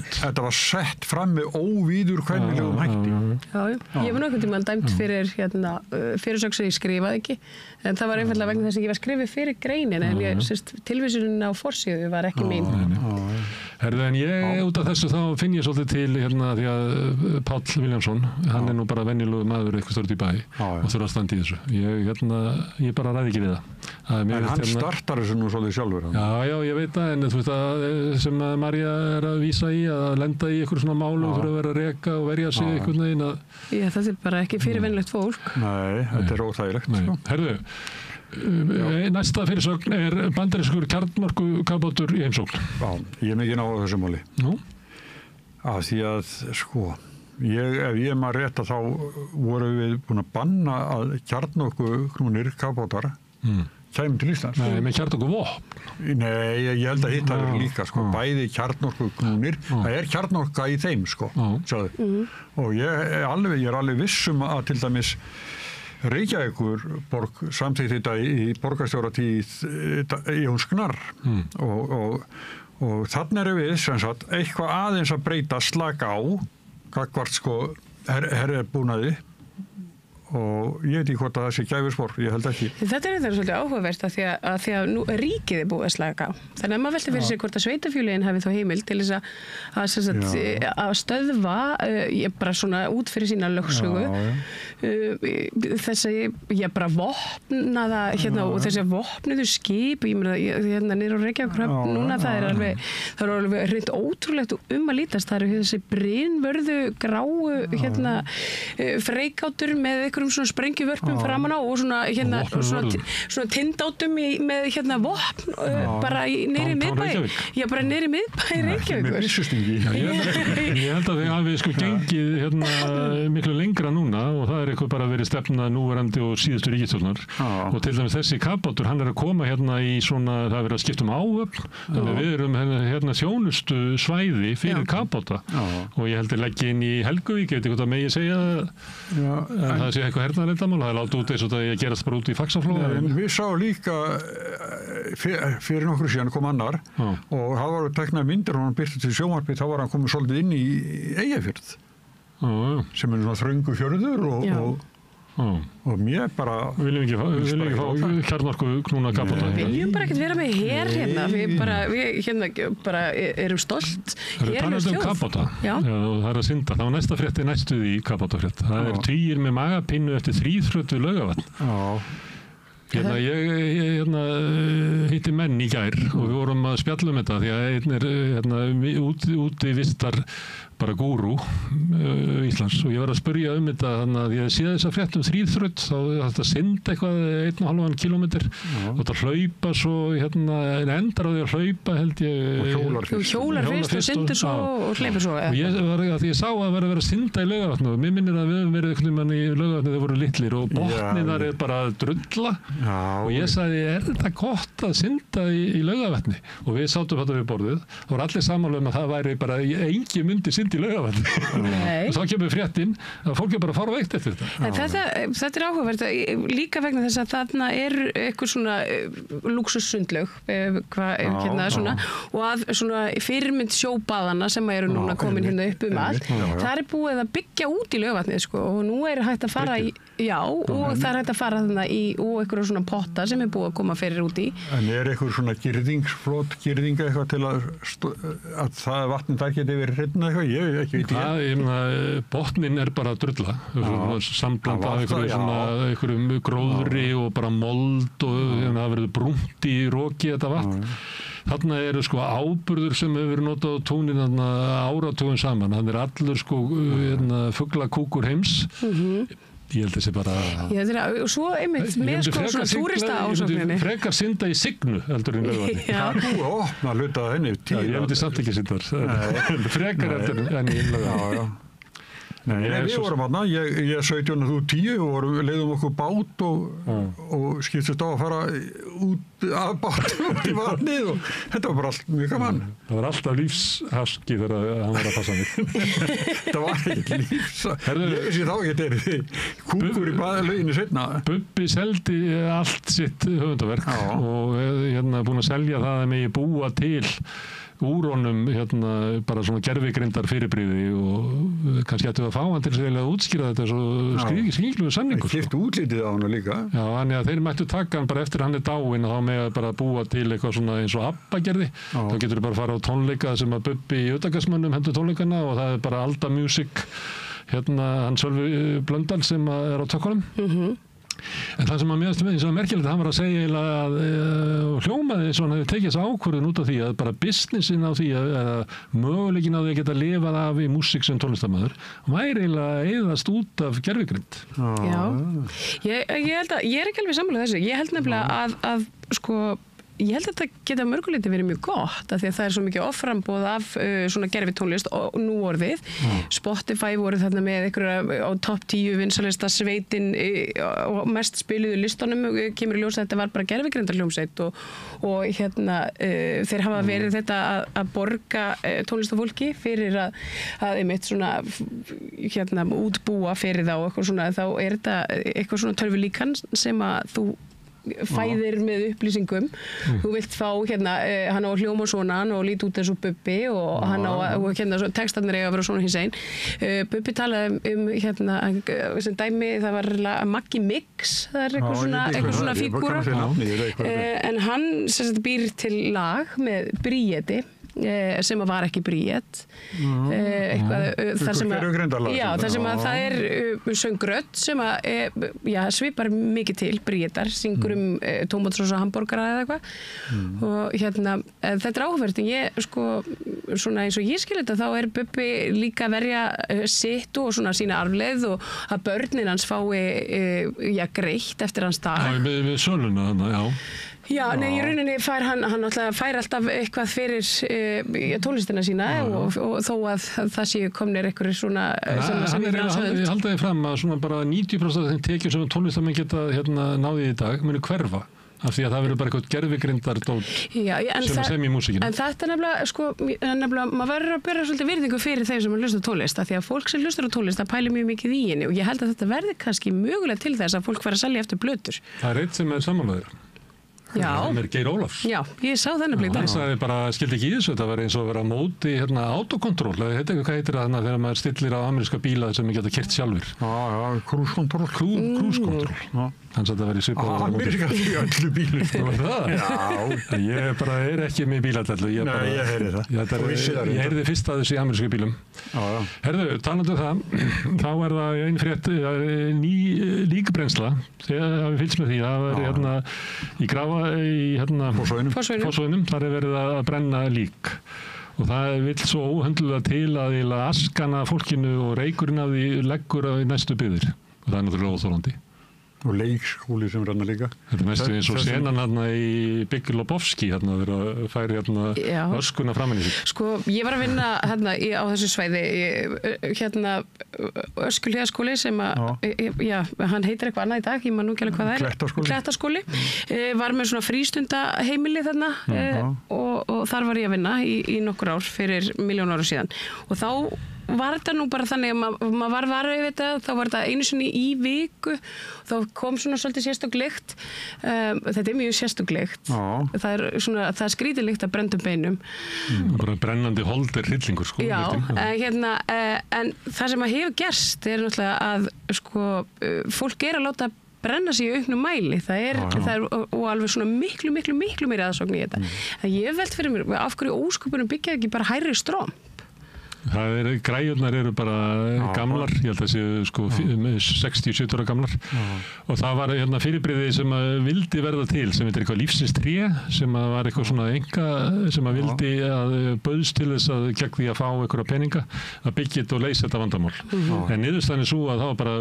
þetta var sett fram með óvíður kvennilegum hætti. Ég var einhvern tímann dæmt fyrir fyrirsögn sem ég skrifaði ekki en það var einfaldlega vegna þess að ég var skrifið fyrir greinin en tilvísunin á forsíðu var ekki mín. Herðu, en ég út af þessu þá finn ég svolítið til því að Páll Viljámsson, hann er nú bara venjulegur maður eitthvað stort í bæ og þurfa að standa í þessu. Ég bara ræði ekki við það. En hann startar þessu nú svolítið sjálfur. Já, ég veit það, en þú veist að sem að María er að vísa í að lenda í einhverjum svona málu og þurfa að vera að reka og verja sig einhvern veginn að... Já, það er bara ekki fyrir venjulegt fólk. Nei, þetta er óþægilegt. Herðu, næsta fyrirsögn er bandarískur kjarnorkukafbátur í heimsókn. Já, ég er mikið náðu þessu máli. Nú? Af því að, ef ég maður rétt að þá voru við búin að banna að kjarnorkuknúnir kafbátar kæmum til Íslands. Nei, með kjarnorkuvopn. Nei, ég held að hitt er líka, bæði kjarnorkuknúnir, það er kjarnorka í þeim, sjáðu. Og ég er alveg vissum að til dæmis Reykjavíkurborg samþykkt þetta í borgarstjóratíð Jóns Gnarr og þannig erum við sem sagt eitthvað aðeins að breyta slaka á gagnvart herrbúnaði og ég veit ekki hvort að það sé gæfuspor, ég held ekki. Þetta er svolítið áhugavert að því að nú ríkið er búið að slaka á. Þannig að maður velti fyrir sig hvort að sveitarfélögin hafi þá heimild til þess að stöðva bara svona út fyrir sína lögsögu þessi bara vopnaða og þessi vopnuðu skip niður á Reykjavíkurhöfn núna það er alveg hreint ótrúlegt að lítast. Það eru þessi brynvörðu gráu freikátur með einhverjum svona sprengjuvörpum framan á og svona tindátum með vopn bara niður í miðbæ. Já, bara niður í miðbæ Reykjavíkur. Með byssustingi. Ég held að þið hafi gengið miklu lengra núna og það er eitthvað bara verið stefna núverandi og síðustu ríkisstjórnar og til dæmis þessi kafbátur, hann er að koma í svona, það er verið að skipta áhöfn, þannig við erum þjónustu svæði fyrir kafbáta og ég held að leggja inn í Helguvík, ég veit ekki hvað það megi segja en það sé eitthvað hernaðarleyndarmál, það er látið út eins og það ég gerast bara út í Faxaflóa. Við sáum líka fyrir nokkru síðan kom annar og það var teknað myndir og hann byrti til sjónvarpi, þá var hann komið svolítið inn í Eyjafjörð sem er svona þröngu fjörður og mér bara... Við viljum ekki fá kjarnorkuknúna kafbáta. Við viljum bara ekkert vera með her við bara erum stolt. Það er talað kafbáta. Það er að synda. Það var næsta frétti næstuð í kafbátafrétt. Það er tugir með magapinnu eftir þríþrötu Laugavatn. Ég hitti menn í gær og við vorum að spjalla þetta því að einn er úti vistar bara gúrú Íslands og ég var að spyrja þetta þannig að ég sé þess að frétt þríþrödd þá þetta synda eitthvað 1,5 kilometer og þetta hlaupa svo endar á því að hlaupa held ég og hjólar fyrst og syndir svo og hleypur svo og ég var að því ég sá að vera að synda í Laugavatni og mér minnir að við höfum verið einhvern veginn í Laugavatni þeir voru litlir og botnið þar er bara að drulla og ég sagði, er þetta gott að synda í Laugavatni? Og við sátum þetta við borðið og voru allir sammála að það væri bara engi myndi synda í Laugavatni. Og þá kemur fréttin að fólk er bara að fara veikt eftir þetta. Þetta er áhugavert líka vegna þess að þarna er eitthvað svona lúxussundlaug og að svona fyrirmynd sjóbaðana sem eru núna komin upp allt. Það er búið að byggja út í Laugavatni og nú er hægt að fara í Já, og það hægt að fara þarna og einhverjum svona potta sem búið að koma fyrir út í. En einhver svona girðinga eitthvað til að það vatnin það geti verið hreinna eitthvað? Ég veit ekki. Botnin bara drulla. Sambland af einhverjum gróðri og bara mold og það verður brúnt í roki þetta vatn. Þarna eru áburður sem hefur verið notað á túnin áratugum saman. Hann allur fuglakúkur heims. Ég held þessi bara... og svo einmitt með svona túrista ásókninni. Ég myndi frekar synda í Signu heldur en Laugarvatni. Það er búið að opna hluta að henni. Ég myndi samt ekki synda þar. Frekar heldur en í Laugarvatni. Nei, við vorum aðna, ég 17 og þú 10 og leiðum okkur bát og skiptist á að fara út af bát út í vatnið og þetta var bara allt mjög gaman. Það var alltaf lífshaski þegar hann var að passa mig. Það var ekki lífshaski. Ég sé þá ekki þetta kúkur í lauginu seinna. Bubbi seldi allt sitt höfundaverk og búin að selja það að megi búa til úr honum bara svona gervigrindar fyrirbrigði og kannski ættu að fá hann til að útskýra þetta svo skilgluðu samningur. Það kippt útlitið á hann líka. Já, þannig að þeir mættu taka hann bara eftir hann dáinn og þá með að bara búa til eitthvað svona eins og ABBA gerði. Þá getur bara að fara á tónleika sem að Bubbi í Utangarðsmönnum hendur tónleikana og það bara Alda Music hann Sölvi Blöndal sem er á tökkunum. En það sem að mér finnst merkilegt hann var að segja að hljómaði svona hefur tekið þess ákvörðun út af því að bara businessin á því að möguleikin á því að geta lifað af í músík sem tónlistarmaður væri eiginlega eyðast út af gervigrind. Já, ég held að ég ekki alveg sammála þessu. Ég held nefnilega að ég held að þetta geta mörguleiti verið mjög gott af því að það svo mikið offramboð af svona gervitónlist og nú orðið. Spotify voru þarna með einhverja á topp 10 vinsalista sveitin og mest spiluðu listunum kemur í ljós að þetta var bara gervigrindar-hljómsveit og þeir hafa verið þetta að borga tónlistafólki fyrir að einmitt svona útbúa fyrir þá og eitthvað svona, þá þetta eitthvað svona tölvulíkan sem að þú fæðir með upplýsingum. Þú vilt fá hann á hljóma svona og líti út eins og Bubbi og hann á textarnir eiga að vera svona hins einn. Bubbi talaði sem dæmi, það var Maggi Mix, það er eitthvað svona fígúra. En hann býr til lag með Bríeti sem var ekki Bríet þar sem að það er söngrödd sem að svipar mikið til Bríetar, syngur tómatsósa hamborgara eða eitthvað og þetta er áhugavert en ég svona eins og ég skil þetta þá er Bubbi líka að verja sitt og svona sína arfleið og að börnin hans fái greitt eftir hans dag. Já, við söluna þannig, já. Já, nei, í rauninni fær hann fær alltaf eitthvað fyrir tónlistina sína og þó að það séu komnir einhverjir svona sem ég halda þið fram að svona bara 90% af þeim tekjum sem tónlistamenn geta náði í dag munu hverfa af því að það verður bara eitthvað gervigrindardót sem í músíkinu. En þetta er nefnilega maður verður að bera svolítið virðingu fyrir þeim sem hlustar á tónlist af því að fólk sem hlustar á tónlist það pælir mjög mikið í henni og ég held að þetta verði kannski mögulega til þess að fólk fara að selja eftir blötur. Það er eitt sem er samanlegur. Það er Geir Ólafs. Já, ég sá þennan blík. Hann sagði bara, skildi ekki í þessu, þetta var eins og að vera á móti autokontról, hvað heitir það þegar maður stillir á ameríska bíla sem geta kert sjálfur? Cruise control. Cruise control. Hann sagði að það væri svipað að ameríska í öllu bílum. Það var það? Já. Ég bara er ekki með bílallu. Nei, ég heyri það. Ég heyrði fyrst að þessu í ameríska bílum. Herðu, talandi það, þá er það ein frétt, ný líkbrennsla, þegar við fylgst með því, það er í Grafa í Fossvoginum, þar er verið að brenna lík og það vill svo óhöndlulega til að askana fólkinu og reykurinn af því leggur í næstu byggðir og það er náttúrulega óþolandi. Og leikskóli sem rannar líka. Þetta er mest eins og senan í Big Lebowski þegar færi öskuna framan í sig. Ég var að vinna á þessu svæði Öskulíðaskóli sem hann heitir eitthvað annað í dag, ég man nú ekki alveg hvað það er. Klettaskóli. Var með svona frístundaheimili þarna og þar var ég að vinna í nokkur ár fyrir 1.000.000 ára síðan og þá var þetta nú bara þannig að maður var varður við þetta, þá var þetta einu sinni í viku, þá kom svona svolítið sérstök lykt. Þetta er mjög sérstök lykt. Það er skrítið lykt af brenntum beinum. Bara brennandi hold er hryllingur, sko. Já, en það sem að hefur gerst er náttúrulega að, sko, fólk er að láta brenna sig í auknum mæli, það er og alveg svona miklu meiri aðsókn í þetta. Ég velt fyrir mér, af hverju ósköpunum byggja ekki bara hærri stromp? Græjurnar eru bara gamlar, ég held að séu sko 60-70 ára gamlar og það var fyrirbrigði sem að vildi verða til, sem heitir eitthvað lífsins tré, sem að var eitthvað svona enga sem að vildi að bauðst til þess að gegn því að fá einhverja peninga að byggja þetta og leysa þetta vandamál. En niðurstaðan er svo að það var bara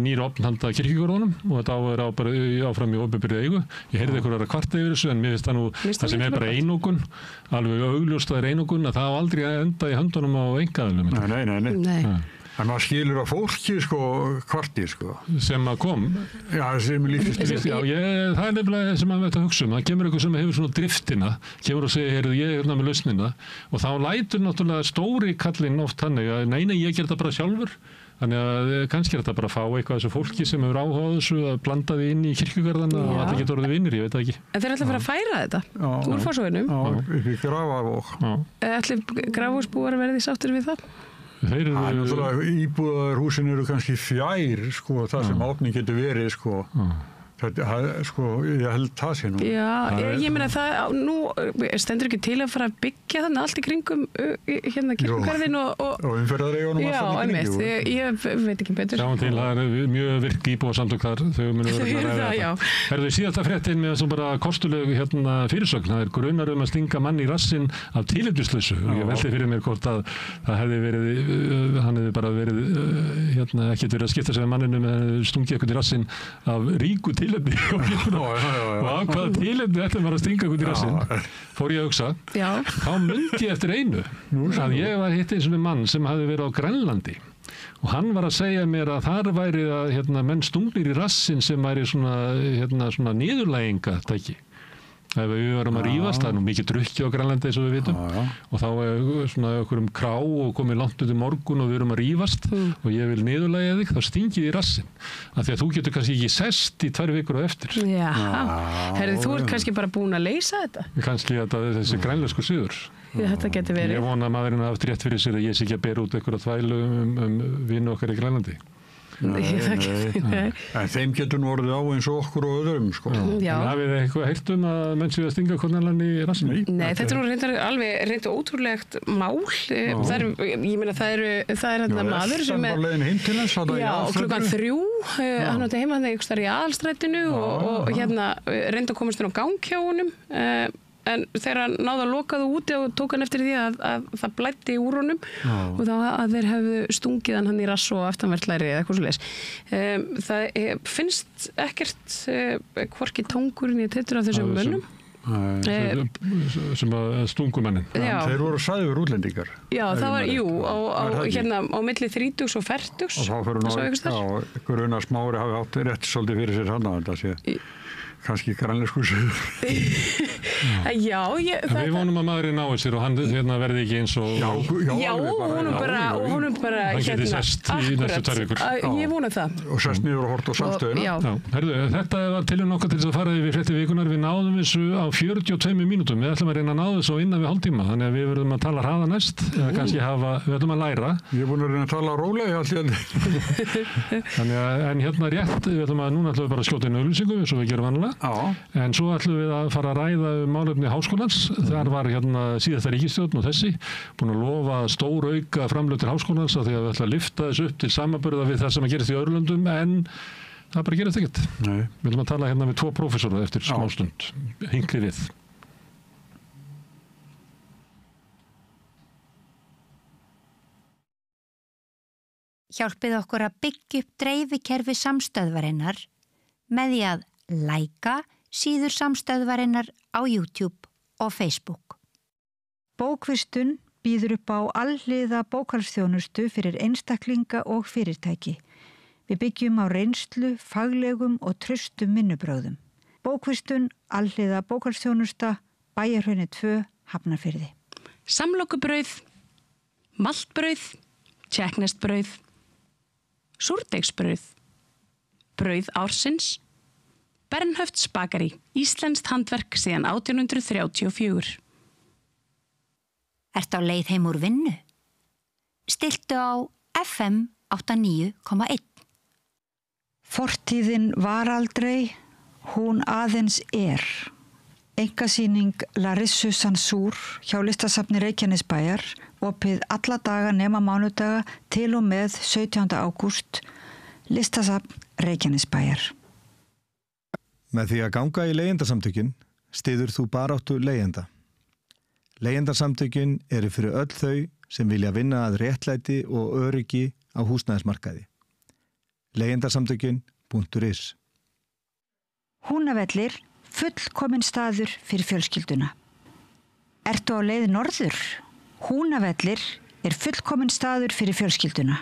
nýr opn handa kirkjugörðunum og þetta bara áfram í opinberri eigu. Ég heyrði einhverja kvarta yfir þessu en mér finnst það nú það sem er bara einokun, alveg augljóst að einokun að það á aldrei að enda í höndunum á engaðilum. Nei. En maður skilur að fólki, sko, kvarti, sko. Sem að kom? Já, sem lífist. Já, það er nefnilega sem maður veit að hugsa það kemur eitthvað sem hefur svona driftina, kemur og segir, heyrðu, ég er með lausnina og þá lætur náttúrulega stóri kallinn oft þannig að nei, ég ger þetta bara sjálfur. Þannig að kannski er þetta bara að fá eitthvað þessu fólki sem hefur áhuga á þessu að blanda því inn í kirkjugarðana og að það getur orðið vinnir, ég veit það ekki. En þeir ætla að fara að færa þetta úr Fossvoginum? Já, upp í Grafarvog. Ætli Grafarvogsbúar verði sáttir við það? Íbúðarhúsin eru kannski fjær, sko, það sem opning getur verið, sko. Ég held það sé nú. Já, ég meina það, nú stendur ekki til að fara að byggja þannig allt í kringum kirkjugarðin og umferðareigunum allt í kringum. Ég veit ekki betur. Sjáum til, það er mjög virk íbúasamtök þar, þau munu verið að ræða þetta. Herðu, síðasta fréttin með svo bara kostulegu fyrirsögn, það er grunar að stinga mann í rassinn af tilefnislausu og ég velti fyrir mér hvort að það hefði verið, hann hefði bara verið, ekkert verið að skipta sig með manninu með stungið eitthvað í rassinn af ríku tilefni og af hvaða tilefni þetta var að stinga eitthvað í rassinn fór ég að hugsa þá mundi ég eftir einu að ég var hitt eins og mann sem hafði verið á Grænlandi og hann var að segja mér að þar væri að menn stungnir í rassinn sem væri svona niðurlæginga tæki. Ef við varum að rífast, það er nú mikið drukki á Grænlandi eins og við vitum og þá er svona okkur krá og komið langt út í morgun og við erum að rífast og ég vil niðurlægja þig, þá stingið í rassinn af því að þú getur kannski ekki sest í 2 vikur á eftir. Já, herðu, þú ert kannski bara búin að leysa þetta? Kannski þessi grænlensku siður. Þetta getur verið. Ég vona að maðurinn haft rétt fyrir sér að ég sé ekki að bera út einhverja þvælu vini okkar í Grænlandi. Nei. En þeim getur nú orðið á eins og okkur og öðrum, sko. Hafið þið eitthvað heyrt að menn séu að stinga konarlann í rassinu? Nei, þetta er nú reyndar ótrúlegt mál. Ég meina, það er hérna maður sem er... Já, og klukkan 3, hann átti heima þannig einhvers þar í Aðalstrætinu og hérna reynda að komast inn á gang hjá honum. En þegar hann náði að loka það úti og tók hann eftir því að það blæddi úr honum og þá að þeir hefðu stungið hann í rass og aftanverðlæri eða eitthvað svoleiðis. Það finnst ekkert hvorki tangurinn í teitur af þessum mönnum. Sem að stungumennin. Þeir voru sæður útlendingar. Já, það var, hérna á milli 30 og 40. Og þá fyrir nú, Gunnar Smári hafi átt rétt svolítið fyrir sér hann að þetta sé. Kannski grænlensku siður. Já, við vonum að maðurinn ná sér og hann verði ekki eins og... Já, honum bara hann geti sest í næstu 2 vikur. Ég vona það. Og sest niður og hort á samstöðina. Herðu, þetta var tilinn okkar til þess að fara yfir fréttir vikunar. Við náðum þessu á 42 mínútum. Við ætlum að reyna að ná þessu á innan við hálftíma. Þannig að við verðum að tala hraða næst. Kannski við ætlum að læra. Ég er búin að reyna að tala rólega rétt, núna ætlum við bara að skjóta inn auglýsingu eins og við gerum vanlega. En svo ætlum við að fara að ræða málefni háskólans. Þar var síðasta ríkisstjórn og þessi búin að lofa stór auka framlög til háskólans af því að við ætlum að lyfta þessu upp til samanburða við það sem að gerist í öðrum löndum en það bara gerist ekkert. Við ætlum að tala við 2 prófessora eftir smástund. Hinkli við. Hjálpið okkur að byggja upp dreifikerfi samstöðvarinnar með því að læka síður samstöðvarinnar á YouTube og Facebook. Bókvistun býður upp á alhliða bókhaldsþjónustu fyrir einstaklinga og fyrirtæki. Við byggjum á reynslu, faglegum og traustum vinnubrögðum. Bókvistun, alhliða bókhaldsþjónusta, Bæjarhrauni 2, Hafnarfirði. Samlokubrauð, maltbrauð, tékkneskt brauð, súrdeigsbrauð, brauð ársins, Bernhöfts bakari, íslenskt handverk síðan 1834. Ertu á leið heim úr vinnu? Stilltu á FM 89,1. Fortíðin var aldrei, hún aðeins er. Einkasýning Larissu Sansúr hjá Listasafni Reykjanesbæjar, opið alla daga nema mánudaga til og með 17. ágúst, Listasafn Reykjanesbæjar. Með því að ganga í leigjendasamtökin styður þú baráttu leigjenda. Leigjendasamtökin eru fyrir öll þau sem vilja vinna að réttlæti og öryggi á húsnæðismarkaði. Leigjendasamtökin.is. Húnavellir, fullkominn staður fyrir fjölskylduna. Ertu á leið norður? Húnavellir er fullkominn staður fyrir fjölskylduna.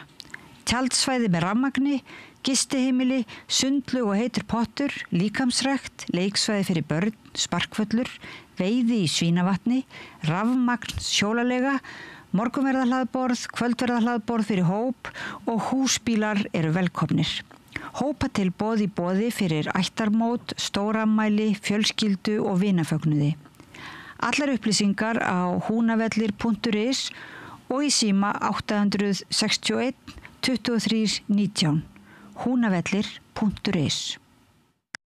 Tjaldsvæði með rafmagni, gistiheimili, sundlaug og heitur pottur, líkamsrækt, leiksvæði fyrir börn, sparkvöllur, veiði í Svínavatni, rafmagn, hjólalega, morgunverðarhlaðborð, kvöldverðarhlaðborð fyrir hóp og húsbílar eru velkomnir. Hópatilboð í boði fyrir ættarmót, stóramæli, fjölskyldu og vinafögnuði. Allar upplýsingar á hunavellir.is og í síma 861 23 19. hunavellir.is